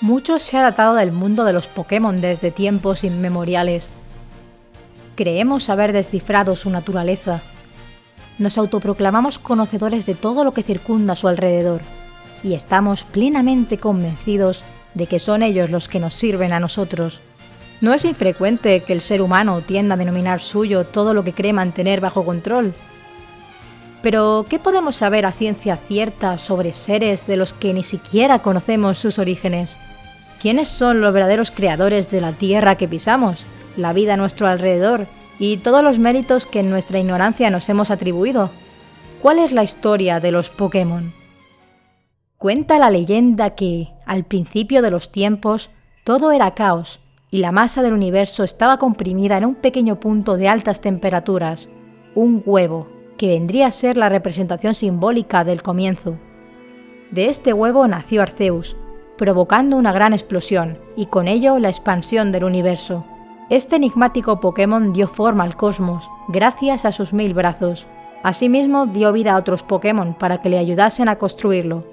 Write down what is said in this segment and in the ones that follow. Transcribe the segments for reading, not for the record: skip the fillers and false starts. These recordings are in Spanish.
Mucho se ha datado del mundo de los Pokémon desde tiempos inmemoriales. Creemos haber descifrado su naturaleza. Nos autoproclamamos conocedores de todo lo que circunda a su alrededor, y estamos plenamente convencidos de que son ellos los que nos sirven a nosotros. No es infrecuente que el ser humano tienda a denominar suyo todo lo que cree mantener bajo control. Pero, ¿qué podemos saber a ciencia cierta sobre seres de los que ni siquiera conocemos sus orígenes? ¿Quiénes son los verdaderos creadores de la tierra que pisamos, la vida a nuestro alrededor y todos los méritos que en nuestra ignorancia nos hemos atribuido? ¿Cuál es la historia de los Pokémon? Cuenta la leyenda que, al principio de los tiempos, todo era caos y la masa del universo estaba comprimida en un pequeño punto de altas temperaturas, un huevo, que vendría a ser la representación simbólica del comienzo. De este huevo nació Arceus, provocando una gran explosión y con ello la expansión del universo. Este enigmático Pokémon dio forma al cosmos, gracias a sus 1000 brazos. Asimismo, dio vida a otros Pokémon para que le ayudasen a construirlo.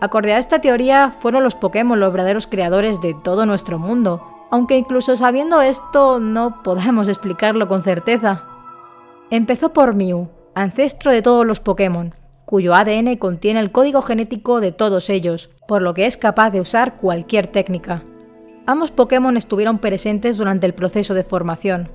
Acorde a esta teoría, fueron los Pokémon los verdaderos creadores de todo nuestro mundo, aunque incluso sabiendo esto, no podemos explicarlo con certeza. Empezó por Mew, ancestro de todos los Pokémon, cuyo ADN contiene el código genético de todos ellos, por lo que es capaz de usar cualquier técnica. Ambos Pokémon estuvieron presentes durante el proceso de formación.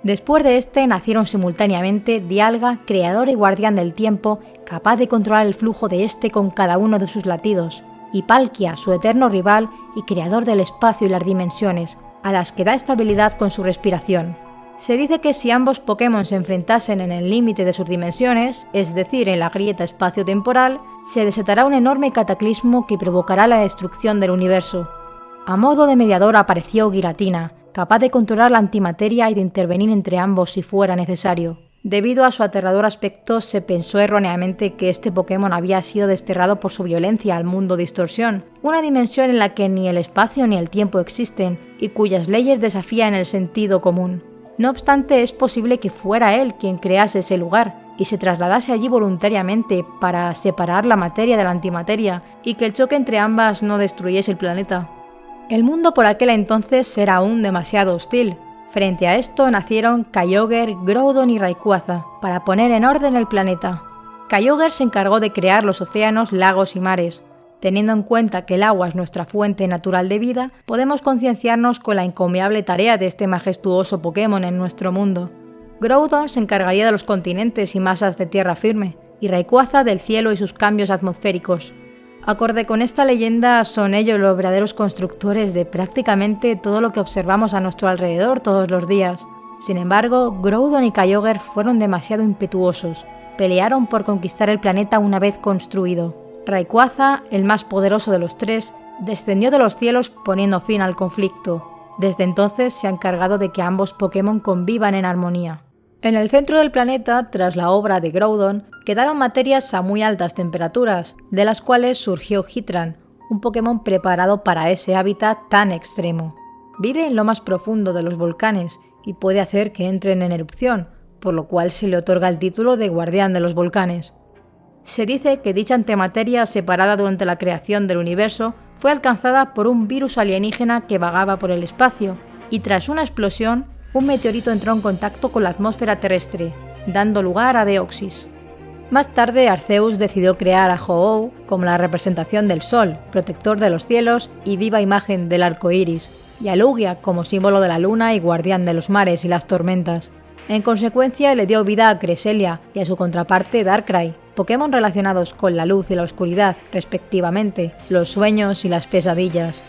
Después de este nacieron simultáneamente Dialga, creador y guardián del tiempo, capaz de controlar el flujo de este con cada uno de sus latidos, y Palkia, su eterno rival y creador del espacio y las dimensiones, a las que da estabilidad con su respiración. Se dice que si ambos Pokémon se enfrentasen en el límite de sus dimensiones, es decir, en la grieta espacio-temporal, se desatará un enorme cataclismo que provocará la destrucción del universo. A modo de mediador apareció Giratina, capaz de controlar la antimateria y de intervenir entre ambos si fuera necesario. Debido a su aterrador aspecto, se pensó erróneamente que este Pokémon había sido desterrado por su violencia al mundo Distorsión, una dimensión en la que ni el espacio ni el tiempo existen y cuyas leyes desafían el sentido común. No obstante, es posible que fuera él quien crease ese lugar y se trasladase allí voluntariamente para separar la materia de la antimateria y que el choque entre ambas no destruyese el planeta. El mundo por aquel entonces era aún demasiado hostil. Frente a esto nacieron Kyogre, Groudon y Rayquaza para poner en orden el planeta. Kyogre se encargó de crear los océanos, lagos y mares. Teniendo en cuenta que el agua es nuestra fuente natural de vida, podemos concienciarnos con la encomiable tarea de este majestuoso Pokémon en nuestro mundo. Groudon se encargaría de los continentes y masas de tierra firme, y Rayquaza del cielo y sus cambios atmosféricos. Acorde con esta leyenda, son ellos los verdaderos constructores de prácticamente todo lo que observamos a nuestro alrededor todos los días. Sin embargo, Groudon y Kyogre fueron demasiado impetuosos. Pelearon por conquistar el planeta una vez construido. Rayquaza, el más poderoso de los tres, descendió de los cielos poniendo fin al conflicto. Desde entonces se ha encargado de que ambos Pokémon convivan en armonía. En el centro del planeta, tras la obra de Groudon, quedaron materias a muy altas temperaturas, de las cuales surgió Heatran, un Pokémon preparado para ese hábitat tan extremo. Vive en lo más profundo de los volcanes y puede hacer que entren en erupción, por lo cual se le otorga el título de guardián de los volcanes. Se dice que dicha antimateria separada durante la creación del universo fue alcanzada por un virus alienígena que vagaba por el espacio, y tras una explosión, un meteorito entró en contacto con la atmósfera terrestre, dando lugar a Deoxys. Más tarde, Arceus decidió crear a Ho-Oh como la representación del Sol, protector de los cielos y viva imagen del arco iris, y a Lugia como símbolo de la luna y guardián de los mares y las tormentas. En consecuencia, le dio vida a Cresselia y a su contraparte Darkrai, Pokémon relacionados con la luz y la oscuridad, respectivamente, los sueños y las pesadillas.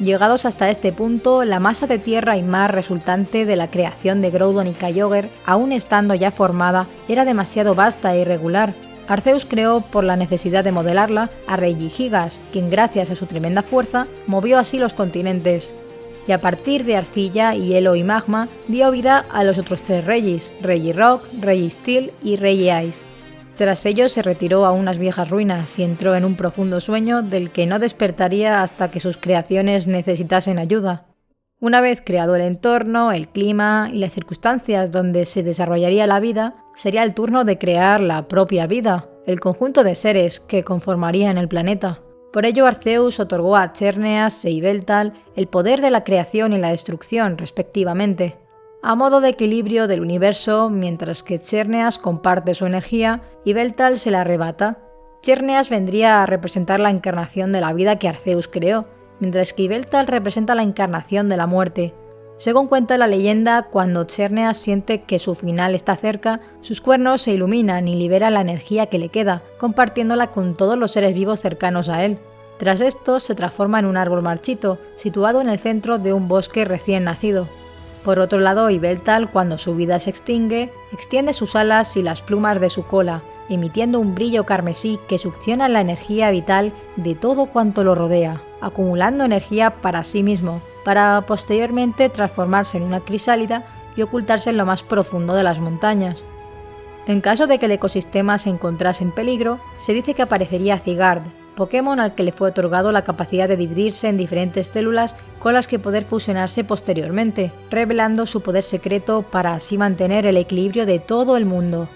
Llegados hasta este punto, la masa de tierra y mar resultante de la creación de Groudon y Kyogre, aún estando ya formada, era demasiado vasta e irregular. Arceus creó, por la necesidad de modelarla, a Regigigas, quien gracias a su tremenda fuerza, movió así los continentes. Y a partir de arcilla, hielo y magma, dio vida a los otros tres Regis, Regirock, Registeel y Regice. Tras ello se retiró a unas viejas ruinas y entró en un profundo sueño del que no despertaría hasta que sus creaciones necesitasen ayuda. Una vez creado el entorno, el clima y las circunstancias donde se desarrollaría la vida, sería el turno de crear la propia vida, el conjunto de seres que conformarían el planeta. Por ello, Arceus otorgó a Cherneas e Yveltal el poder de la creación y la destrucción, respectivamente, a modo de equilibrio del universo. Mientras que Cherneas comparte su energía, Yveltal se la arrebata. Cherneas vendría a representar la encarnación de la vida que Arceus creó, mientras que Yveltal representa la encarnación de la muerte. Según cuenta la leyenda, cuando Cherneas siente que su final está cerca, sus cuernos se iluminan y libera la energía que le queda, compartiéndola con todos los seres vivos cercanos a él. Tras esto, se transforma en un árbol marchito, situado en el centro de un bosque recién nacido. Por otro lado, Yveltal, cuando su vida se extingue, extiende sus alas y las plumas de su cola, emitiendo un brillo carmesí que succiona la energía vital de todo cuanto lo rodea, acumulando energía para sí mismo, para posteriormente transformarse en una crisálida y ocultarse en lo más profundo de las montañas. En caso de que el ecosistema se encontrase en peligro, se dice que aparecería Zygarde, Pokémon al que le fue otorgado la capacidad de dividirse en diferentes células con las que poder fusionarse posteriormente, revelando su poder secreto para así mantener el equilibrio de todo el mundo.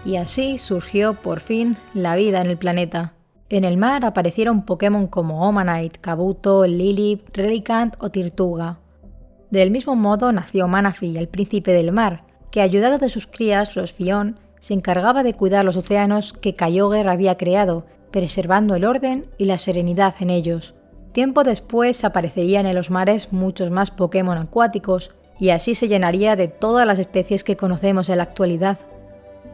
Y así surgió, por fin, la vida en el planeta. En el mar aparecieron Pokémon como Omanite, Kabuto, Lilip, Relicanth o Tirtouga. Del mismo modo nació Manaphy, el príncipe del mar, que ayudado de sus crías, los Phione, se encargaba de cuidar los océanos que Kyogre había creado, preservando el orden y la serenidad en ellos. Tiempo después aparecerían en los mares muchos más Pokémon acuáticos, y así se llenaría de todas las especies que conocemos en la actualidad.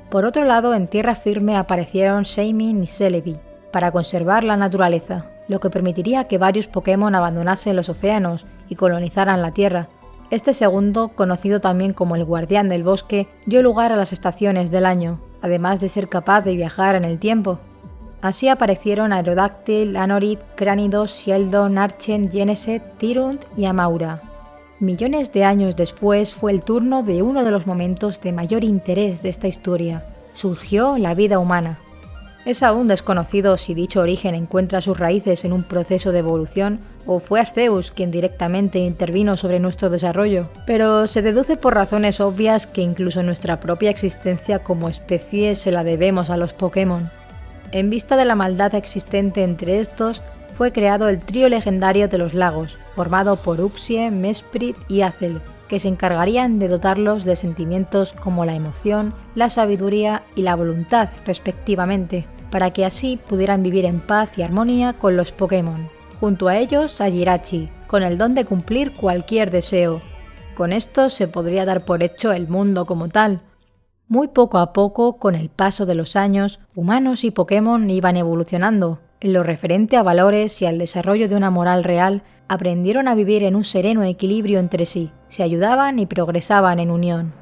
Por otro lado, en tierra firme aparecieron Shaymin y Celebi, para conservar la naturaleza, lo que permitiría que varios Pokémon abandonasen los océanos y colonizaran la Tierra. Este segundo, conocido también como el Guardián del Bosque, dio lugar a las estaciones del año, además de ser capaz de viajar en el tiempo. Así aparecieron Aerodactyl, Anorid, Cranidos, Sheldon, Archen, Geneset, Tyrunt y Amaura. Millones de años después fue el turno de uno de los momentos de mayor interés de esta historia. Surgió la vida humana. Es aún desconocido si dicho origen encuentra sus raíces en un proceso de evolución o fue Arceus quien directamente intervino sobre nuestro desarrollo, pero se deduce por razones obvias que incluso nuestra propia existencia como especie se la debemos a los Pokémon. En vista de la maldad existente entre estos, fue creado el trío legendario de los lagos, formado por Uxie, Mesprit y Azelf, que se encargarían de dotarlos de sentimientos como la emoción, la sabiduría y la voluntad, respectivamente, para que así pudieran vivir en paz y armonía con los Pokémon. Junto a ellos a Jirachi, con el don de cumplir cualquier deseo. Con esto se podría dar por hecho el mundo como tal. Muy poco a poco, con el paso de los años, humanos y Pokémon iban evolucionando. En lo referente a valores y al desarrollo de una moral real, aprendieron a vivir en un sereno equilibrio entre sí, se ayudaban y progresaban en unión.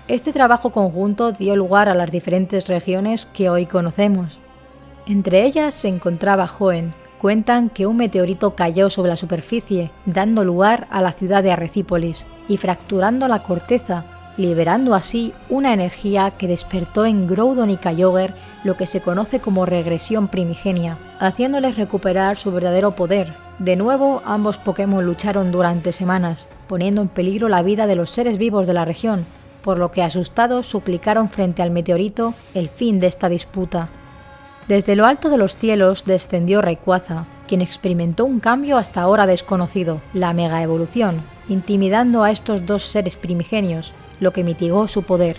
Este trabajo conjunto dio lugar a las diferentes regiones que hoy conocemos. Entre ellas se encontraba Hoenn. Cuentan que un meteorito cayó sobre la superficie, dando lugar a la ciudad de Arrecípolis y fracturando la corteza, liberando así una energía que despertó en Groudon y Kyogre lo que se conoce como regresión primigenia, haciéndoles recuperar su verdadero poder. De nuevo, ambos Pokémon lucharon durante semanas, poniendo en peligro la vida de los seres vivos de la región, por lo que asustados suplicaron frente al meteorito el fin de esta disputa. Desde lo alto de los cielos descendió Rayquaza, quien experimentó un cambio hasta ahora desconocido, la Mega Evolución, intimidando a estos dos seres primigenios, lo que mitigó su poder.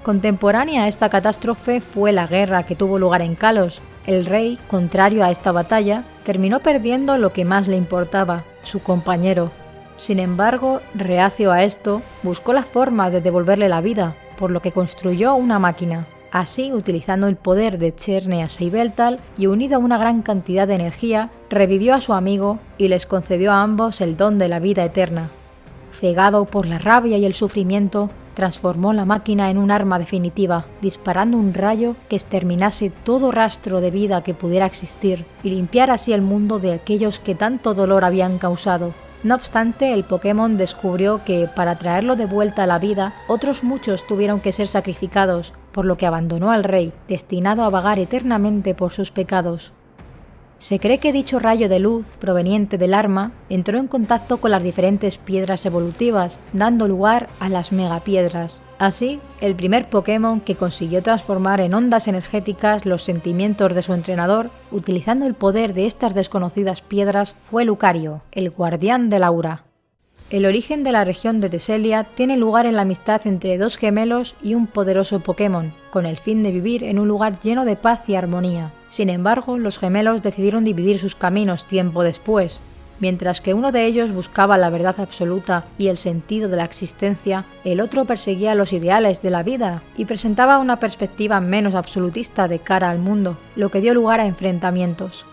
Contemporánea a esta catástrofe fue la guerra que tuvo lugar en Kalos. El rey, contrario a esta batalla, terminó perdiendo lo que más le importaba, su compañero. Sin embargo, reacio a esto, buscó la forma de devolverle la vida, por lo que construyó una máquina. Así, utilizando el poder de Cherneas e Yveltal y unido a una gran cantidad de energía, revivió a su amigo y les concedió a ambos el don de la vida eterna. Cegado por la rabia y el sufrimiento, transformó la máquina en un arma definitiva, disparando un rayo que exterminase todo rastro de vida que pudiera existir y limpiar así el mundo de aquellos que tanto dolor habían causado. No obstante, el Pokémon descubrió que, para traerlo de vuelta a la vida, otros muchos tuvieron que ser sacrificados, por lo que abandonó al rey, destinado a vagar eternamente por sus pecados. Se cree que dicho rayo de luz, proveniente del arma, entró en contacto con las diferentes piedras evolutivas, dando lugar a las megapiedras. Así, el primer Pokémon que consiguió transformar en ondas energéticas los sentimientos de su entrenador, utilizando el poder de estas desconocidas piedras, fue Lucario, el guardián del aura. El origen de la región de Teselia tiene lugar en la amistad entre dos gemelos y un poderoso Pokémon, con el fin de vivir en un lugar lleno de paz y armonía. Sin embargo, los gemelos decidieron dividir sus caminos tiempo después. Mientras que uno de ellos buscaba la verdad absoluta y el sentido de la existencia, el otro perseguía los ideales de la vida y presentaba una perspectiva menos absolutista de cara al mundo, lo que dio lugar a enfrentamientos.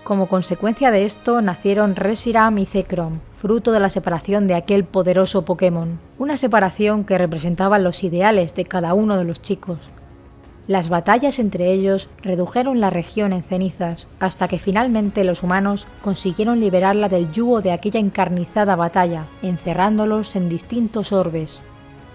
Como consecuencia de esto nacieron Reshiram y Zekrom, fruto de la separación de aquel poderoso Pokémon, una separación que representaba los ideales de cada uno de los chicos. Las batallas entre ellos redujeron la región en cenizas, hasta que finalmente los humanos consiguieron liberarla del yugo de aquella encarnizada batalla, encerrándolos en distintos orbes.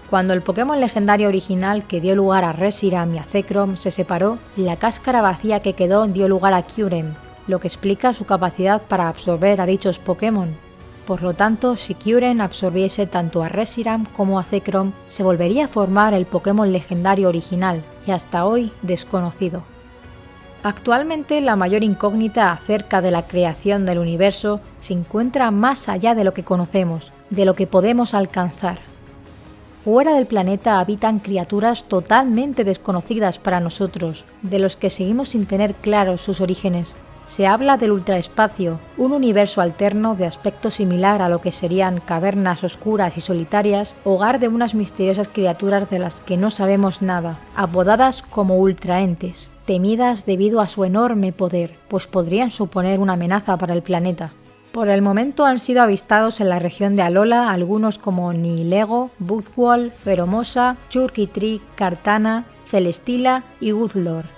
Cuando el Pokémon legendario original que dio lugar a Reshiram y a Zekrom se separó, la cáscara vacía que quedó dio lugar a Kyurem, lo que explica su capacidad para absorber a dichos Pokémon. Por lo tanto, si Kyurem absorbiese tanto a Reshiram como a Zekrom, se volvería a formar el Pokémon legendario original, y hasta hoy desconocido. Actualmente la mayor incógnita acerca de la creación del universo se encuentra más allá de lo que conocemos, de lo que podemos alcanzar. Fuera del planeta habitan criaturas totalmente desconocidas para nosotros, de los que seguimos sin tener claros sus orígenes. Se habla del ultraespacio, un universo alterno de aspecto similar a lo que serían cavernas oscuras y solitarias, hogar de unas misteriosas criaturas de las que no sabemos nada, apodadas como ultraentes, temidas debido a su enorme poder, pues podrían suponer una amenaza para el planeta. Por el momento han sido avistados en la región de Alola algunos como Nihilego, Buzzwole, Pheromosa, Churkitry, Kartana, Celesteela y Woodlore.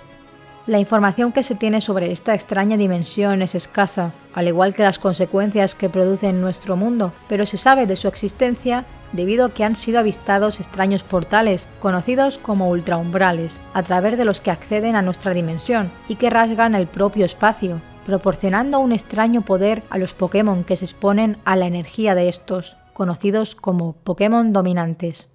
La información que se tiene sobre esta extraña dimensión es escasa, al igual que las consecuencias que produce en nuestro mundo, pero se sabe de su existencia debido a que han sido avistados extraños portales, conocidos como ultraumbrales, a través de los que acceden a nuestra dimensión y que rasgan el propio espacio, proporcionando un extraño poder a los Pokémon que se exponen a la energía de estos, conocidos como Pokémon dominantes.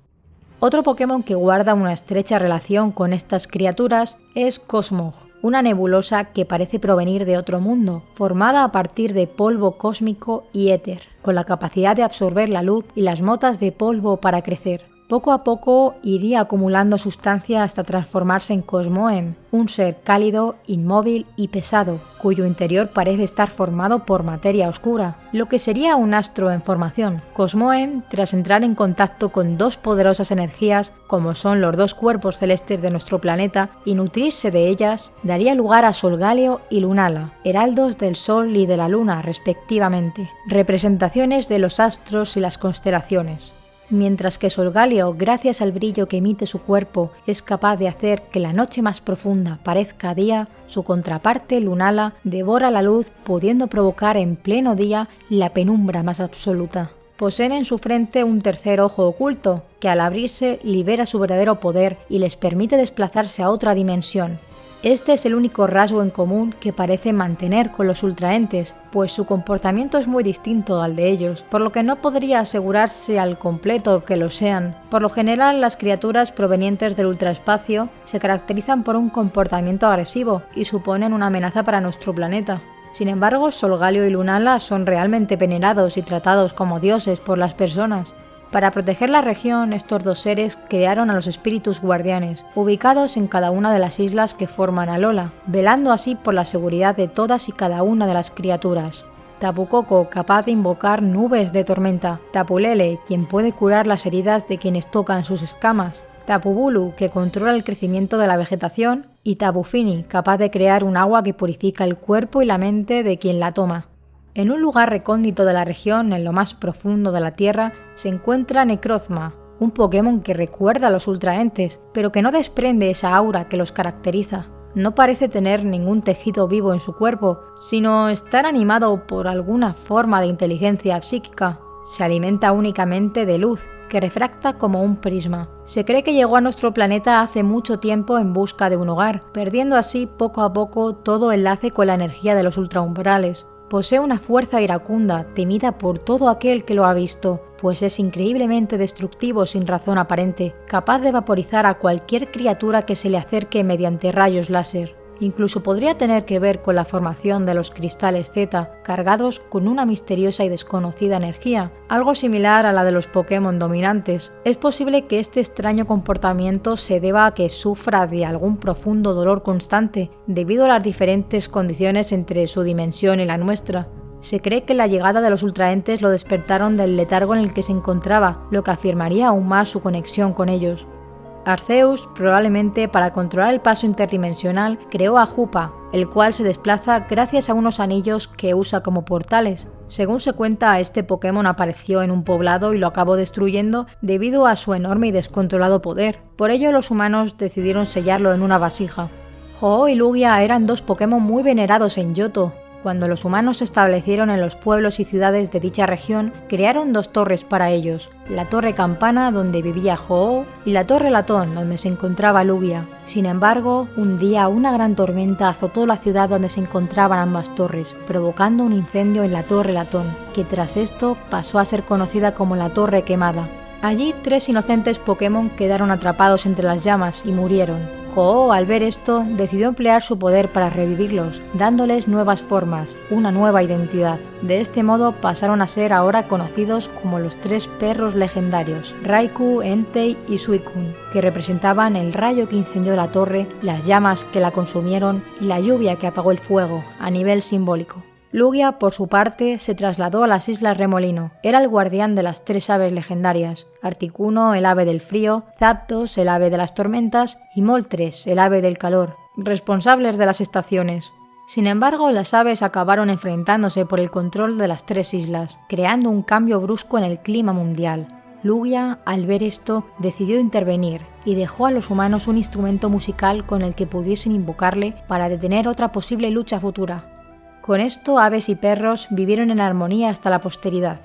Otro Pokémon que guarda una estrecha relación con estas criaturas es Cosmog, una nebulosa que parece provenir de otro mundo, formada a partir de polvo cósmico y éter, con la capacidad de absorber la luz y las motas de polvo para crecer. Poco a poco iría acumulando sustancia hasta transformarse en Cosmoem, un ser cálido, inmóvil y pesado, cuyo interior parece estar formado por materia oscura, lo que sería un astro en formación. Cosmoem, tras entrar en contacto con dos poderosas energías, como son los dos cuerpos celestes de nuestro planeta, y nutrirse de ellas, daría lugar a Solgaleo y Lunala, heraldos del Sol y de la Luna respectivamente, representaciones de los astros y las constelaciones. Mientras que Solgaleo, gracias al brillo que emite su cuerpo, es capaz de hacer que la noche más profunda parezca día, su contraparte, Lunala, devora la luz, pudiendo provocar en pleno día la penumbra más absoluta. Poseen en su frente un tercer ojo oculto, que al abrirse libera su verdadero poder y les permite desplazarse a otra dimensión. Este es el único rasgo en común que parece mantener con los ultraentes, pues su comportamiento es muy distinto al de ellos, por lo que no podría asegurarse al completo que lo sean. Por lo general, las criaturas provenientes del ultraespacio se caracterizan por un comportamiento agresivo y suponen una amenaza para nuestro planeta. Sin embargo, Solgaleo y Lunala son realmente venerados y tratados como dioses por las personas. Para proteger la región, estos dos seres crearon a los espíritus guardianes, ubicados en cada una de las islas que forman Alola, velando así por la seguridad de todas y cada una de las criaturas. Tapu Koko, capaz de invocar nubes de tormenta. Tapu Lele, quien puede curar las heridas de quienes tocan sus escamas. Tapu Bulu, que controla el crecimiento de la vegetación. Y Tapu Fini, capaz de crear un agua que purifica el cuerpo y la mente de quien la toma. En un lugar recóndito de la región, en lo más profundo de la Tierra, se encuentra Necrozma, un Pokémon que recuerda a los ultraentes, pero que no desprende esa aura que los caracteriza. No parece tener ningún tejido vivo en su cuerpo, sino estar animado por alguna forma de inteligencia psíquica. Se alimenta únicamente de luz, que refracta como un prisma. Se cree que llegó a nuestro planeta hace mucho tiempo en busca de un hogar, perdiendo así poco a poco todo enlace con la energía de los ultraumbrales. Posee una fuerza iracunda, temida por todo aquel que lo ha visto, pues es increíblemente destructivo sin razón aparente, capaz de vaporizar a cualquier criatura que se le acerque mediante rayos láser. Incluso podría tener que ver con la formación de los cristales Z, cargados con una misteriosa y desconocida energía, algo similar a la de los Pokémon dominantes. Es posible que este extraño comportamiento se deba a que sufra de algún profundo dolor constante, debido a las diferentes condiciones entre su dimensión y la nuestra. Se cree que la llegada de los ultraentes lo despertaron del letargo en el que se encontraba, lo que afirmaría aún más su conexión con ellos. Arceus, probablemente para controlar el paso interdimensional, creó a Hoopa, el cual se desplaza gracias a unos anillos que usa como portales. Según se cuenta, este Pokémon apareció en un poblado y lo acabó destruyendo debido a su enorme y descontrolado poder. Por ello, los humanos decidieron sellarlo en una vasija. Ho-Oh y Lugia eran dos Pokémon muy venerados en Johto. Cuando los humanos se establecieron en los pueblos y ciudades de dicha región, crearon dos torres para ellos, la Torre Campana, donde vivía Ho-Oh, y la Torre Latón, donde se encontraba Lugia. Sin embargo, un día una gran tormenta azotó la ciudad donde se encontraban ambas torres, provocando un incendio en la Torre Latón, que tras esto pasó a ser conocida como la Torre Quemada. Allí 3 inocentes Pokémon quedaron atrapados entre las llamas y murieron. Ho-Oh, al ver esto, decidió emplear su poder para revivirlos, dándoles nuevas formas, una nueva identidad. De este modo pasaron a ser ahora conocidos como los 3 perros legendarios, Raikou, Entei y Suicune, que representaban el rayo que incendió la torre, las llamas que la consumieron y la lluvia que apagó el fuego, a nivel simbólico. Lugia, por su parte, se trasladó a las Islas Remolino. Era el guardián de las 3 aves legendarias, Articuno, el ave del frío, Zapdos, el ave de las tormentas, y Moltres, el ave del calor, responsables de las estaciones. Sin embargo, las aves acabaron enfrentándose por el control de las 3 islas, creando un cambio brusco en el clima mundial. Lugia, al ver esto, decidió intervenir y dejó a los humanos un instrumento musical con el que pudiesen invocarle para detener otra posible lucha futura. Con esto, aves y perros vivieron en armonía hasta la posteridad.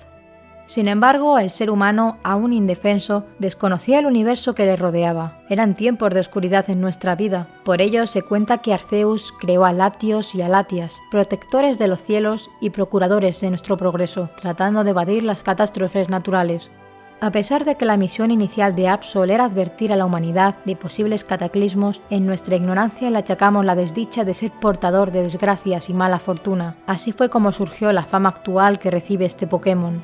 Sin embargo, el ser humano, aún indefenso, desconocía el universo que le rodeaba. Eran tiempos de oscuridad en nuestra vida. Por ello, se cuenta que Arceus creó a Latios y a Latias, protectores de los cielos y procuradores de nuestro progreso, tratando de evadir las catástrofes naturales. A pesar de que la misión inicial de Absol era advertir a la humanidad de posibles cataclismos, en nuestra ignorancia le achacamos la desdicha de ser portador de desgracias y mala fortuna. Así fue como surgió la fama actual que recibe este Pokémon.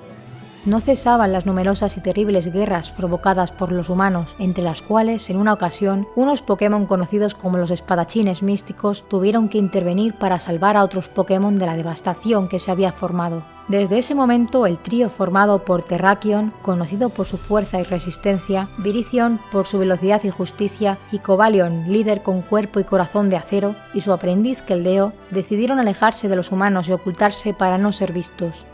No cesaban las numerosas y terribles guerras provocadas por los humanos, entre las cuales, en una ocasión, unos Pokémon conocidos como los espadachines místicos tuvieron que intervenir para salvar a otros Pokémon de la devastación que se había formado. Desde ese momento, el trío formado por Terrakion, conocido por su fuerza y resistencia, Virizion por su velocidad y justicia, y Cobalion, líder con cuerpo y corazón de acero, y su aprendiz Keldeo, decidieron alejarse de los humanos y ocultarse para no ser vistos.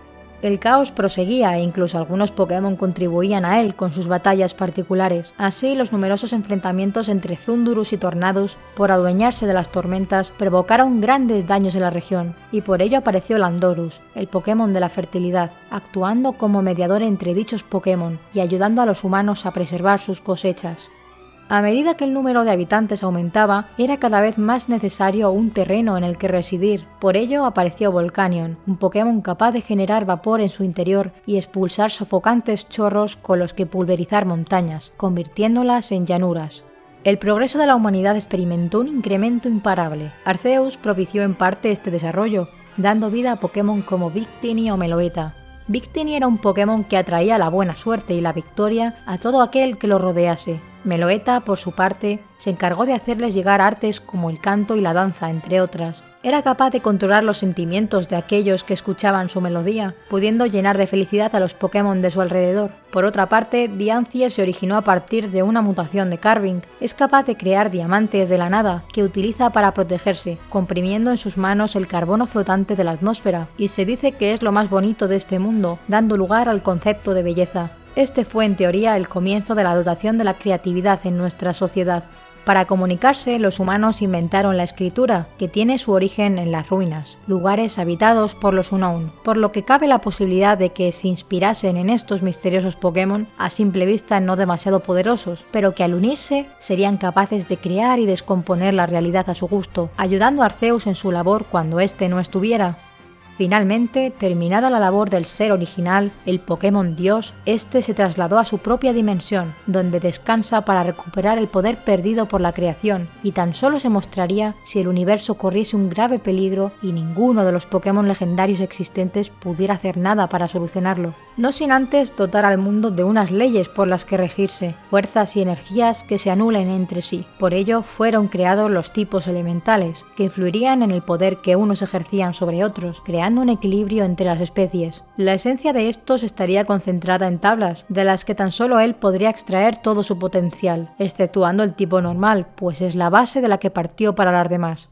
El caos proseguía e incluso algunos Pokémon contribuían a él con sus batallas particulares. Así, los numerosos enfrentamientos entre Thundurus y Tornadus por adueñarse de las tormentas provocaron grandes daños en la región, y por ello apareció Landorus, el Pokémon de la fertilidad, actuando como mediador entre dichos Pokémon y ayudando a los humanos a preservar sus cosechas. A medida que el número de habitantes aumentaba, era cada vez más necesario un terreno en el que residir. Por ello apareció Volcanion, un Pokémon capaz de generar vapor en su interior y expulsar sofocantes chorros con los que pulverizar montañas, convirtiéndolas en llanuras. El progreso de la humanidad experimentó un incremento imparable. Arceus propició en parte este desarrollo, dando vida a Pokémon como Victini o Meloetta. Victini era un Pokémon que atraía la buena suerte y la victoria a todo aquel que lo rodease. Meloetta, por su parte, se encargó de hacerles llegar artes como el canto y la danza, entre otras. Era capaz de controlar los sentimientos de aquellos que escuchaban su melodía, pudiendo llenar de felicidad a los Pokémon de su alrededor. Por otra parte, Diancie se originó a partir de una mutación de Carving. Es capaz de crear diamantes de la nada, que utiliza para protegerse, comprimiendo en sus manos el carbono flotante de la atmósfera, y se dice que es lo más bonito de este mundo, dando lugar al concepto de belleza. Este fue en teoría el comienzo de la dotación de la creatividad en nuestra sociedad. Para comunicarse, los humanos inventaron la escritura, que tiene su origen en las ruinas, lugares habitados por los Unown, por lo que cabe la posibilidad de que se inspirasen en estos misteriosos Pokémon, a simple vista no demasiado poderosos, pero que al unirse serían capaces de crear y descomponer la realidad a su gusto, ayudando a Arceus en su labor cuando éste no estuviera. Finalmente, terminada la labor del ser original, el Pokémon Dios, este se trasladó a su propia dimensión, donde descansa para recuperar el poder perdido por la creación, y tan solo se mostraría si el universo corriese un grave peligro y ninguno de los Pokémon legendarios existentes pudiera hacer nada para solucionarlo. No sin antes dotar al mundo de unas leyes por las que regirse, fuerzas y energías que se anulen entre sí. Por ello fueron creados los tipos elementales, que influirían en el poder que unos ejercían sobre otros, creando un equilibrio entre las especies. La esencia de estos estaría concentrada en tablas, de las que tan solo él podría extraer todo su potencial, exceptuando el tipo normal, pues es la base de la que partió para las demás.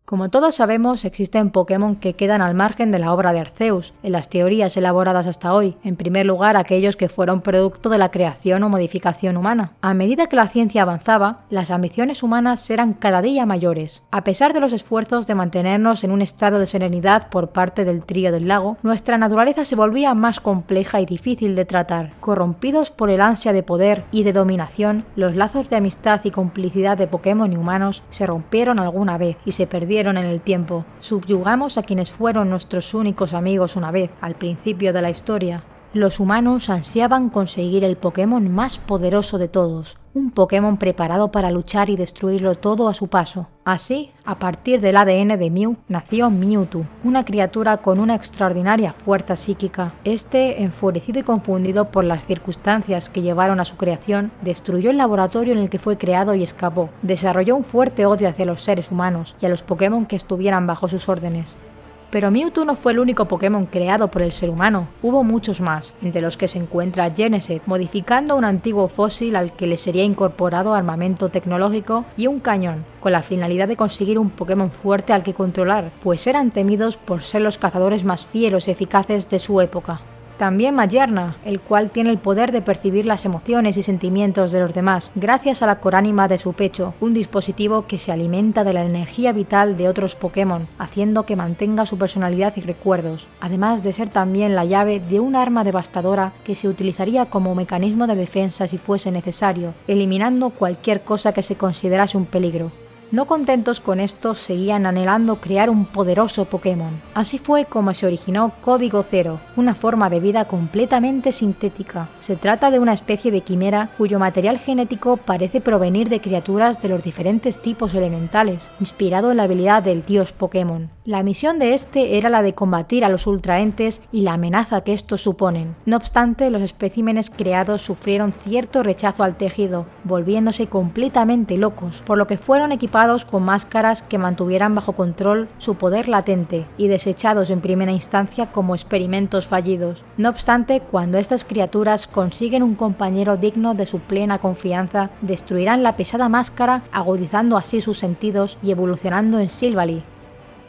Como todos sabemos, existen Pokémon que quedan al margen de la obra de Arceus, en las teorías elaboradas hasta hoy, en primer lugar aquellos que fueron producto de la creación o modificación humana. A medida que la ciencia avanzaba, las ambiciones humanas eran cada día mayores. A pesar de los esfuerzos de mantenernos en un estado de serenidad por parte del trío del lago, nuestra naturaleza se volvía más compleja y difícil de tratar. Corrompidos por el ansia de poder y de dominación, los lazos de amistad y complicidad de Pokémon y humanos se rompieron alguna vez y se perdieron en el tiempo. Subyugamos a quienes fueron nuestros únicos amigos una vez, al principio de la historia. Los humanos ansiaban conseguir el Pokémon más poderoso de todos, un Pokémon preparado para luchar y destruirlo todo a su paso. Así, a partir del ADN de Mew, nació Mewtwo, una criatura con una extraordinaria fuerza psíquica. Este, enfurecido y confundido por las circunstancias que llevaron a su creación, destruyó el laboratorio en el que fue creado y escapó. Desarrolló un fuerte odio hacia los seres humanos y a los Pokémon que estuvieran bajo sus órdenes. Pero Mewtwo no fue el único Pokémon creado por el ser humano, hubo muchos más, entre los que se encuentra Genesect, modificando un antiguo fósil al que le sería incorporado armamento tecnológico y un cañón, con la finalidad de conseguir un Pokémon fuerte al que controlar, pues eran temidos por ser los cazadores más fieros y eficaces de su época. También Magearna, el cual tiene el poder de percibir las emociones y sentimientos de los demás gracias a la coránima de su pecho, un dispositivo que se alimenta de la energía vital de otros Pokémon, haciendo que mantenga su personalidad y recuerdos, además de ser también la llave de un arma devastadora que se utilizaría como mecanismo de defensa si fuese necesario, eliminando cualquier cosa que se considerase un peligro. No contentos con esto, seguían anhelando crear un poderoso Pokémon. Así fue como se originó Código Cero, una forma de vida completamente sintética. Se trata de una especie de quimera cuyo material genético parece provenir de criaturas de los diferentes tipos elementales, inspirado en la habilidad del dios Pokémon. La misión de este era la de combatir a los ultraentes y la amenaza que estos suponen. No obstante, los especímenes creados sufrieron cierto rechazo al tejido, volviéndose completamente locos, por lo que fueron equipados con máscaras que mantuvieran bajo control su poder latente y desechados en primera instancia como experimentos fallidos. No obstante, cuando estas criaturas consiguen un compañero digno de su plena confianza, destruirán la pesada máscara, agudizando así sus sentidos y evolucionando en Silvally.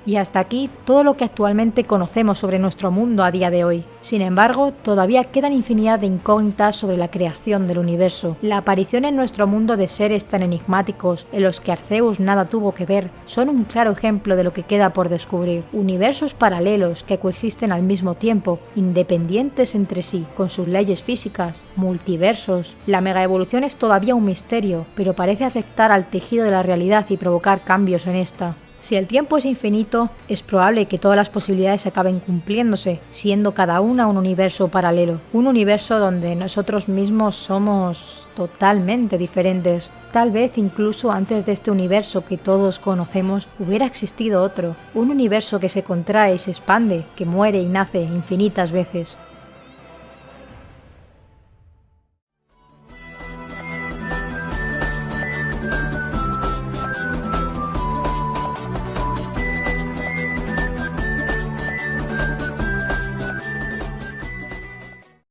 Y hasta aquí todo lo que actualmente conocemos sobre nuestro mundo a día de hoy. Sin embargo, todavía quedan infinidad de incógnitas sobre la creación del universo. La aparición en nuestro mundo de seres tan enigmáticos, en los que Arceus nada tuvo que ver, son un claro ejemplo de lo que queda por descubrir. Universos paralelos que coexisten al mismo tiempo, independientes entre sí, con sus leyes físicas, multiversos. La megaevolución es todavía un misterio, pero parece afectar al tejido de la realidad y provocar cambios en esta. Si el tiempo es infinito, es probable que todas las posibilidades acaben cumpliéndose, siendo cada una un universo paralelo, un universo donde nosotros mismos somos totalmente diferentes. Tal vez incluso antes de este universo que todos conocemos hubiera existido otro, un universo que se contrae y se expande, que muere y nace infinitas veces.